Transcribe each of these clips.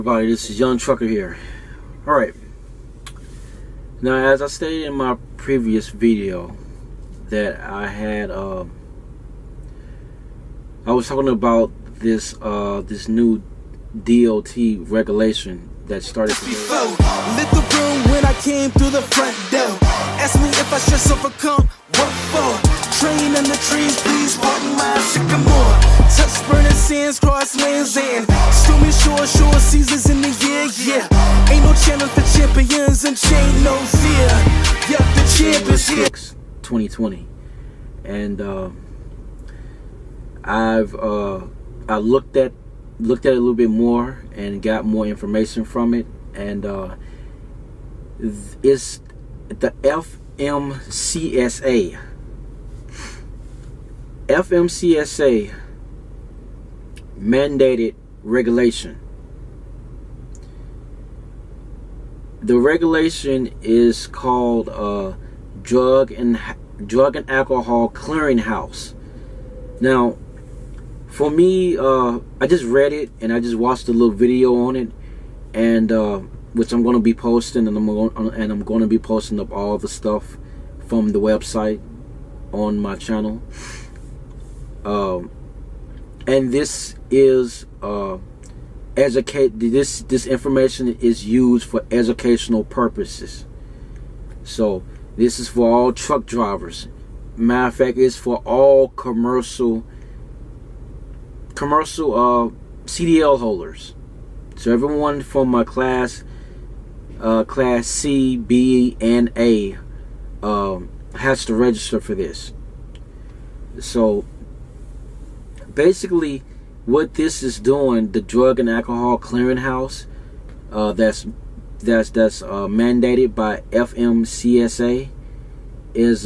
Everybody, this is Young Trucker here. Alright, now as I stated in my previous video that I had I was talking about this this new DOT regulation that started today. Lit the room when I came through the front door. Ask me if I should overcome what for. Train in the trees, please walk my sycamore. Touch burning sands, cross lands and stormy shore seasons in the year, yeah. Ain't no challenge for champions and chain no fear. Yeah, the champ is here. 2020, and I looked at it a little bit more and got more information from it, and it's the FMCSA. FMCSA mandated regulation. The regulation is called Drug and Alcohol Clearinghouse. Now, for me, I just read it and I just watched a little video on it, and which I'm going to be posting, and I'm going to be posting up all the stuff from the website on my channel. And this is this information is used for educational purposes. So this is for all truck drivers. Matter of fact, it's for all commercial CDL holders. So everyone from my class C, B, and A has to register for this. So basically, what this is doing, the Drug and Alcohol Clearinghouse, that's mandated by FMCSA, is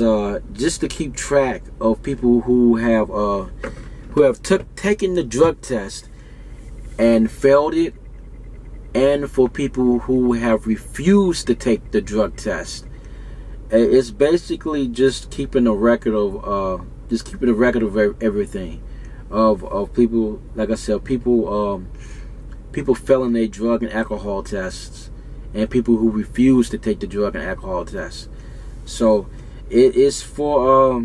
just to keep track of people who have taken the drug test and failed it, and for people who have refused to take the drug test. It's basically just keeping a record of everything. Of people, like I said, people failing their drug and alcohol tests, and people who refuse to take the drug and alcohol tests. So it is for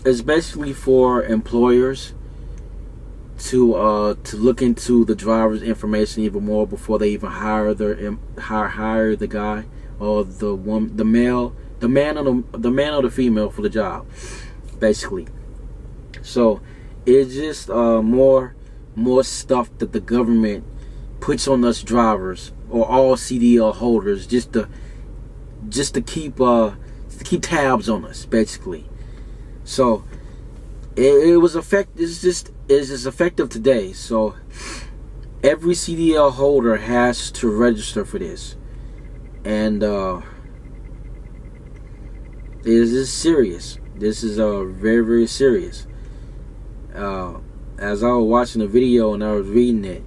it's basically for employers to look into the driver's information even more before they even hire the guy or the woman, the man or the female for the job, basically. So it's just more stuff that the government puts on us drivers or all CDL holders just to keep tabs on us, basically. So it's effective today. So every CDL holder has to register for this, and this is serious. This is very, very serious. As I was watching the video and I was reading it,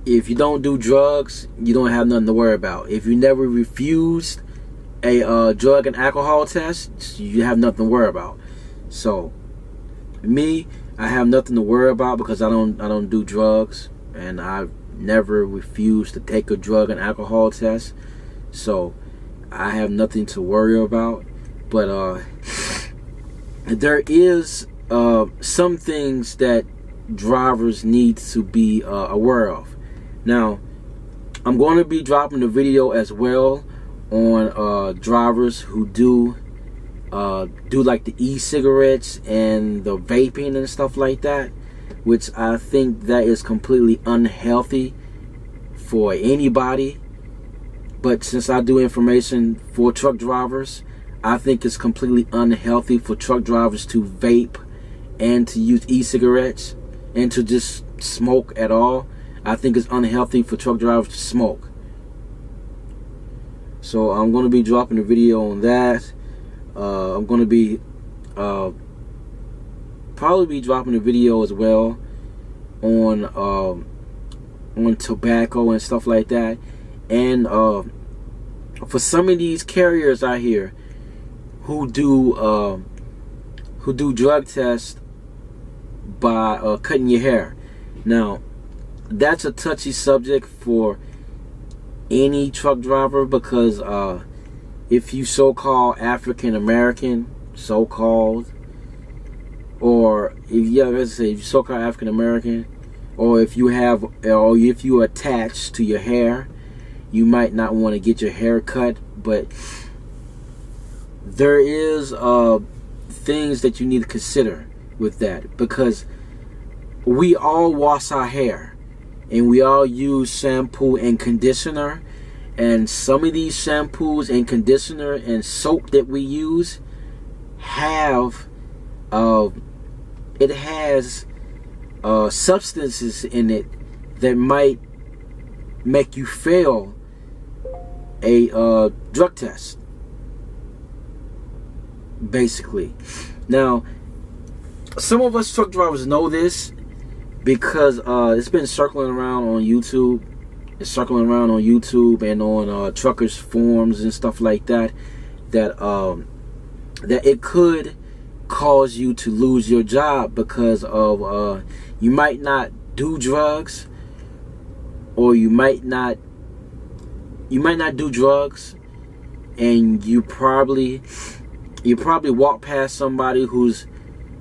if you don't do drugs, you don't have nothing to worry about. If you never refused a drug and alcohol test, you have nothing to worry about. So me, I have nothing to worry about because I don't do drugs, and I've never refused to take a drug and alcohol test. So I have nothing to worry about. But there is some things that drivers need to be aware of. Now, I'm going to be dropping a video as well on drivers who do like the e-cigarettes and the vaping and stuff like that, which I think that is completely unhealthy for anybody. But since I do information for truck drivers, I think it's completely unhealthy for truck drivers to vape and to use e-cigarettes and to just smoke at all. I think it's unhealthy for truck drivers to smoke. So I'm going to be dropping a video on that. I'm going to be probably be dropping a video as well on tobacco and stuff like that. And for some of these carriers out here who do drug tests by cutting your hair. Now, that's a touchy subject for any truck driver, because if you so-called African American, so-called, or if you so-called African American, or if you attached to your hair, you might not want to get your hair cut. But there is things that you need to consider with that, because we all wash our hair and we all use shampoo and conditioner, and some of these shampoos and conditioner and soap that we use have it has substances in it that might make you fail a drug test, basically. Now, some of us truck drivers know this because it's been circling around on YouTube. It's circling around on YouTube and on truckers forums and stuff like that, that it could cause you to lose your job because of you might not do drugs, or you might not do drugs, and you probably walk past somebody who's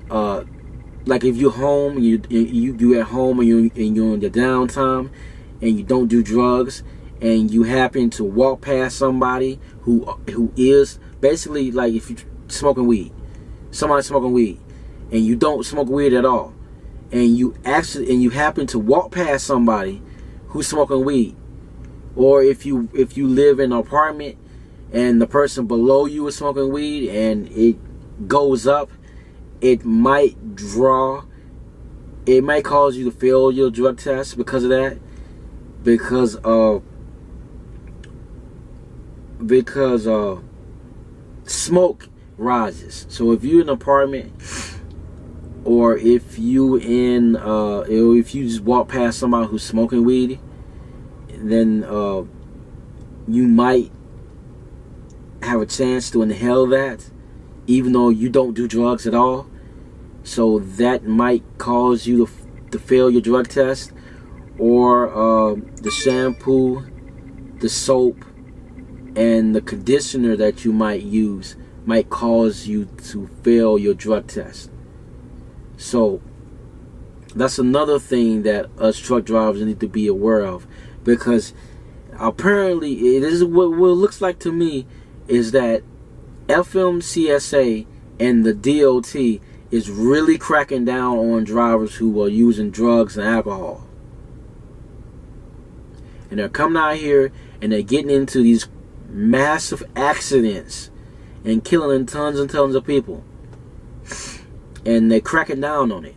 like, if you're home, you at home, and you're in the downtime, and you don't do drugs, and you happen to walk past somebody who is basically, like, if you're smoking weed, somebody smoking weed, and you don't smoke weed at all, and you happen to walk past somebody who's smoking weed, or if you live in an apartment and the person below you is smoking weed and it goes up, it might cause you to fail your drug test because of that, because smoke rises. So if you're in an apartment, or if you just walk past somebody who's smoking weed, then you might have a chance to inhale that, even though you don't do drugs at all. So that might cause you to fail your drug test. Or the shampoo, the soap, and the conditioner that you might use might cause you to fail your drug test. So that's another thing that us truck drivers need to be aware of, because apparently it is what it looks like to me is that FMCSA and the DOT is really cracking down on drivers who are using drugs and alcohol. And they're coming out here and they're getting into these massive accidents and killing tons and tons of people. And they're cracking down on it.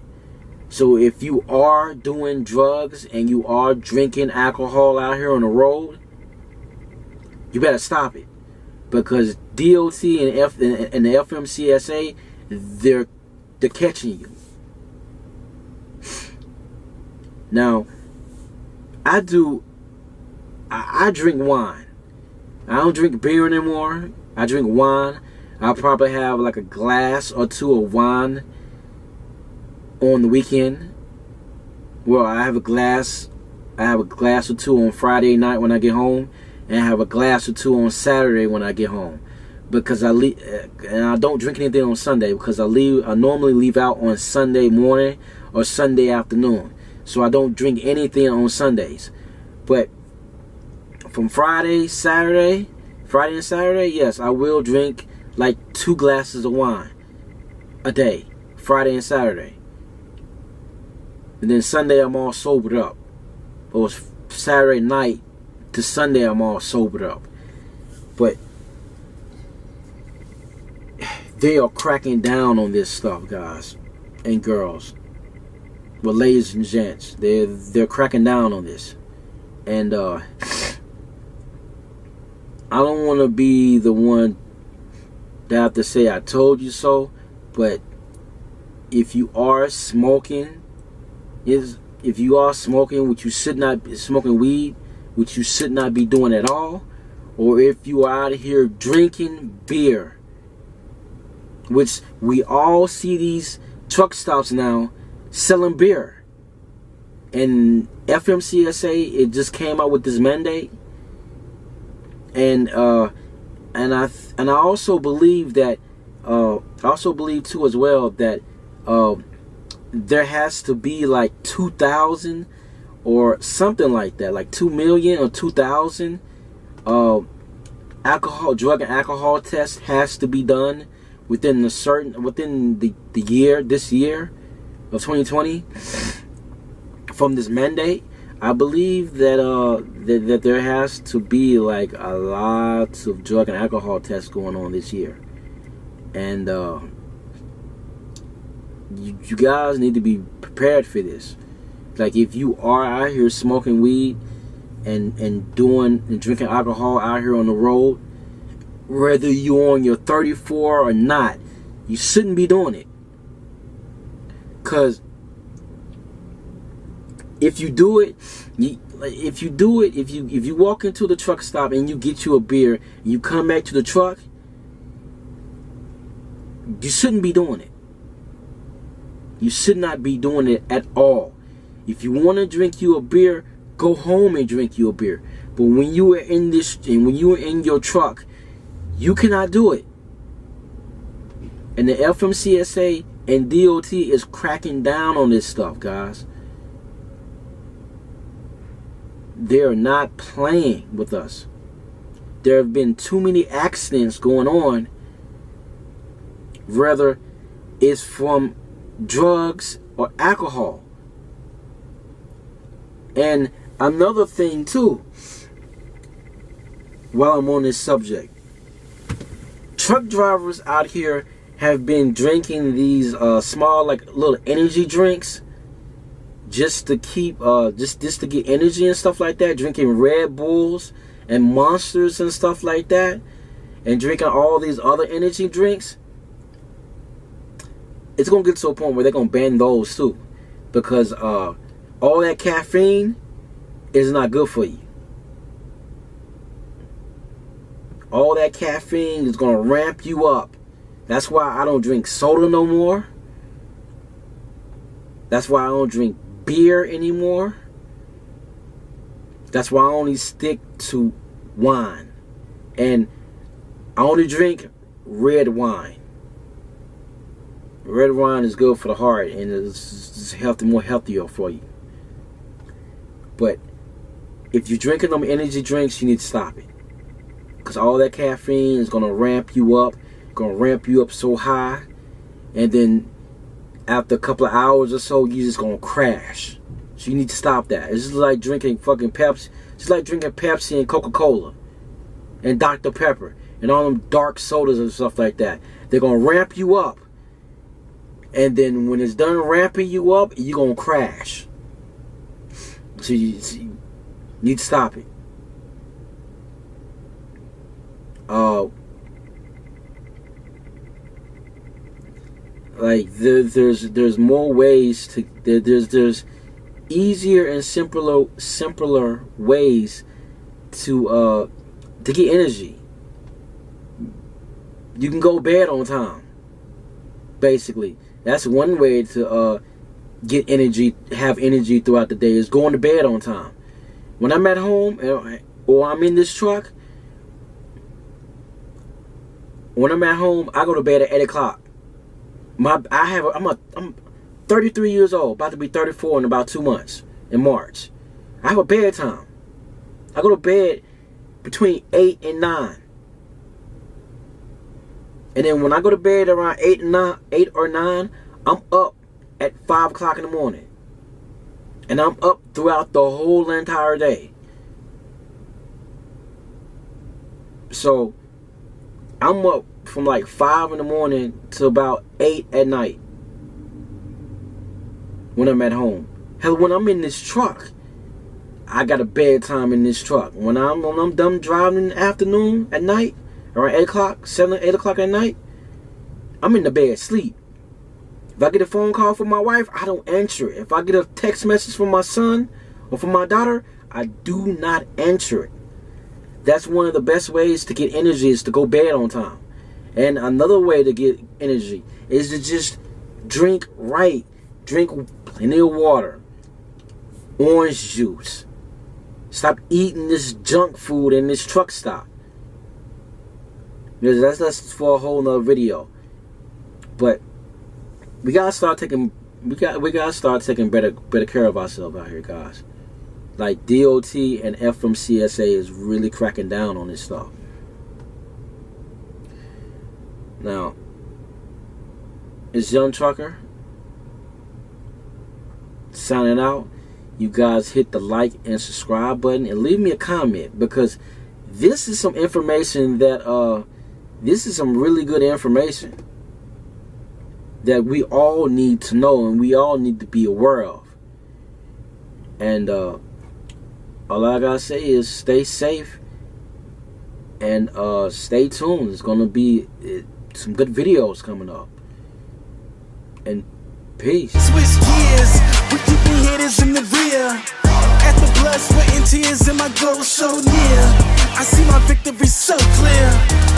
So if you are doing drugs and you are drinking alcohol out here on the road, you better stop it. Because DOT and the FMCSA, they're catching you. Now, I drink wine. I don't drink beer anymore. I drink wine. I'll probably have like a glass or two of wine on the weekend. Well, I have a glass or two on Friday night when I get home, and I have a glass or two on Saturday when I get home. Because and I don't drink anything on Sunday, because I normally leave out on Sunday morning or Sunday afternoon. So I don't drink anything on Sundays. But from Friday and Saturday, yes, I will drink like 2 glasses of wine a day, Friday and Saturday. And then Sunday I'm all sobered up. Or Saturday night to Sunday I'm all sobered up. But they are cracking down on this stuff, guys and girls. Well, ladies and gents, they're cracking down on this. And I don't want to be the one that have to say I told you so, but if you are smoking, which you should not be smoking weed, which you should not be doing at all, or if you are out here drinking beer, which we all see these truck stops now selling beer. And FMCSA, it just came out with this mandate, and I also believe that I also believe too as well that there has to be like 2,000 or something like that, like 2 million or 2,000 drug and alcohol tests has to be done within the year, this year of 2020 from this mandate. I believe that that there has to be like a lot of drug and alcohol tests going on this year, and you guys need to be prepared for this. Like, if you are out here smoking weed and drinking alcohol out here on the road, whether you're on your 34 or not, you shouldn't be doing it. Cause if you do it, if you walk into the truck stop and you get you a beer and you come back to the truck, you shouldn't be doing it. You should not be doing it at all. If you want to drink you a beer, go home and drink you a beer. But when you are in your truck, you cannot do it. And the FMCSA and DOT is cracking down on this stuff, guys. They're not playing with us. There have been too many accidents going on, whether it's from drugs or alcohol. And another thing too, while I'm on this subject, truck drivers out here have been drinking these small, like, little energy drinks just to keep just to get energy and stuff like that, drinking Red Bulls and Monsters and stuff like that, and drinking all these other energy drinks. It's gonna get to a point where they're gonna ban those too, because all that caffeine is not good for you. All that caffeine is gonna ramp you up. That's why I don't drink soda no more. That's why I don't drink beer anymore. That's why I only stick to wine. And I only drink red wine. Red wine is good for the heart, and it's more healthier for you. But if you're drinking them energy drinks, you need to stop it. Because all that caffeine is going to ramp you up. Going to ramp you up so high. And then after a couple of hours or so, you're just going to crash. So you need to stop that. It's just like drinking fucking Pepsi. It's like drinking Pepsi and Coca-Cola. And Dr. Pepper. And all them dark sodas and stuff like that. They're going to ramp you up. And then when it's done ramping you up, you're going to crash. So you need to stop it. Like there's more ways to there's easier and simpler ways to get energy. You can go to bed on time. Basically, that's one way to get energy, have energy throughout the day, is going to bed on time. When I'm at home or I'm in this truck, when I'm at home, I go to bed at 8 o'clock. I'm 33 years old, about to be 34 in about 2 months, in March. I have a bedtime. I go to bed between 8 and 9. And then when I go to bed around 8 or 9, I'm up at 5 o'clock in the morning. And I'm up throughout the whole entire day. So I'm up from like 5 in the morning to about 8 at night when I'm at home. Hell, when I'm in this truck, I got a bedtime in this truck. When I'm done driving in the afternoon, at night, around 8 o'clock, 8 o'clock at night, I'm in the bed, sleep. If I get a phone call from my wife, I don't answer it. If I get a text message from my son or from my daughter, I do not answer it. That's one of the best ways to get energy, is to go bed on time. And another way to get energy is to just drink right. Drink plenty of water. orange juice. Stop eating this junk food in this truck stop. That's for a whole nother video. But we gotta start taking better care of ourselves out here, guys. Like DOT and FMCSA is really cracking down on this stuff. Now, it's Young Trucker signing out. You guys hit the like and subscribe button and leave me a comment, because this is some information that this is some really good information that we all need to know and we all need to be aware of. And all I gotta say is stay safe and stay tuned. There's gonna be some good videos coming up. And peace. Switch gears, we keeping hitters in the rear. At the blood, sweat, and tears, and my goal so near. I see my victory so clear.